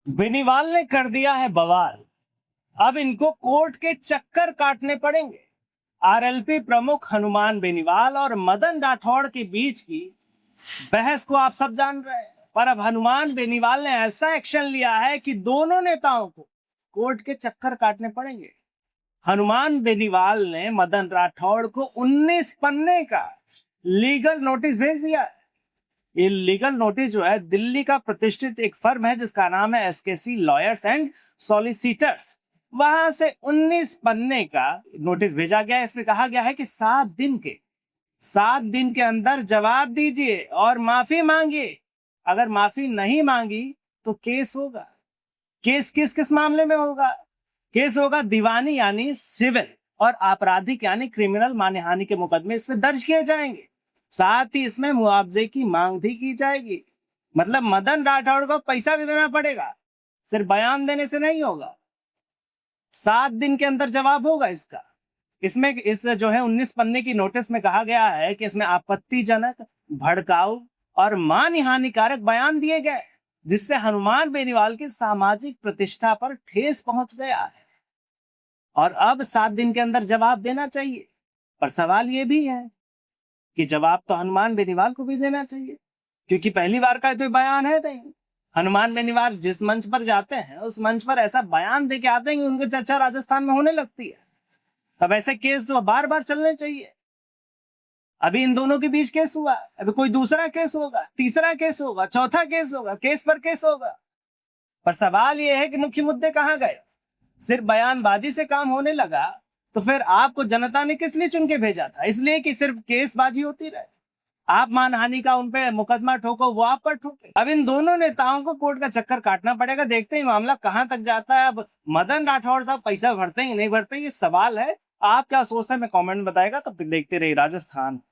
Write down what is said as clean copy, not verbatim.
बेनीवाल ने कर दिया है बवाल। अब इनको कोर्ट के चक्कर काटने पड़ेंगे। आरएलपी प्रमुख हनुमान बेनीवाल और मदन राठौड़ के बीच की बहस को आप सब जान रहे हैं, पर अब हनुमान बेनीवाल ने ऐसा एक्शन लिया है कि दोनों नेताओं को कोर्ट के चक्कर काटने पड़ेंगे। हनुमान बेनीवाल ने मदन राठौड़ को 19 पन्ने का लीगल नोटिस भेज दिया है। ये लीगल नोटिस जो है, दिल्ली का प्रतिष्ठित एक फर्म है जिसका नाम है एसकेसी लॉयर्स एंड सॉलिसिटर्स, वहां से 19 पन्ने का नोटिस भेजा गया है। इसमें कहा गया है कि 7 दिन के अंदर जवाब दीजिए और माफी मांगिए। अगर माफी नहीं मांगी तो केस होगा। केस किस किस मामले में होगा? केस होगा दीवानी यानी सिविल, और आपराधिक यानी क्रिमिनल मानहानि के मुकदमे इस पे दर्ज किए जाएंगे। साथ ही इसमें मुआवजे की मांग भी की जाएगी। मतलब मदन राठौड़ को पैसा भी देना पड़ेगा, सिर्फ बयान देने से नहीं होगा। 7 दिन के अंदर जवाब होगा इसका। इसमें इस जो है 19 पन्ने की नोटिस में कहा गया है कि इसमें आपत्तिजनक, भड़काऊ और मानहानिकारक बयान दिए गए, जिससे हनुमान बेनीवाल की सामाजिक प्रतिष्ठा पर ठेस पहुंच गया है और अब 7 दिन के अंदर जवाब देना चाहिए। पर सवाल यह भी है कि जवाब तो हनुमान बेनीवाल को भी देना चाहिए, क्योंकि पहली बार का तो बयान है नहीं। हनुमान बेनीवाल जिस मंच पर जाते हैं उस मंच पर ऐसा बयान दे के आते हैं कि उनकी चर्चा राजस्थान में होने लगती है। तब ऐसे केस तो बार बार चलने चाहिए। अभी इन दोनों के बीच केस हुआ, अभी कोई दूसरा केस होगा, तीसरा केस होगा, चौथा केस होगा, केस पर केस होगा। पर सवाल यह है कि मुख्य मुद्दे कहां गए? सिर्फ बयानबाजी से काम होने लगा तो फिर आपको जनता ने किस लिए चुन के भेजा था? इसलिए कि सिर्फ केसबाजी होती रहे, आप मानहानि का उन पे मुकदमा ठोको, वो आप पर ठोके। अब इन दोनों नेताओं को कोर्ट का चक्कर काटना पड़ेगा। देखते हैं मामला कहां तक जाता है। अब मदन राठौड़ साहब पैसा भरते हैं नहीं भरते, ये सवाल है। आप क्या सोचते हैं, मैं कमेंट में बताएगा। तब तक देखते रहिए राजस्थान।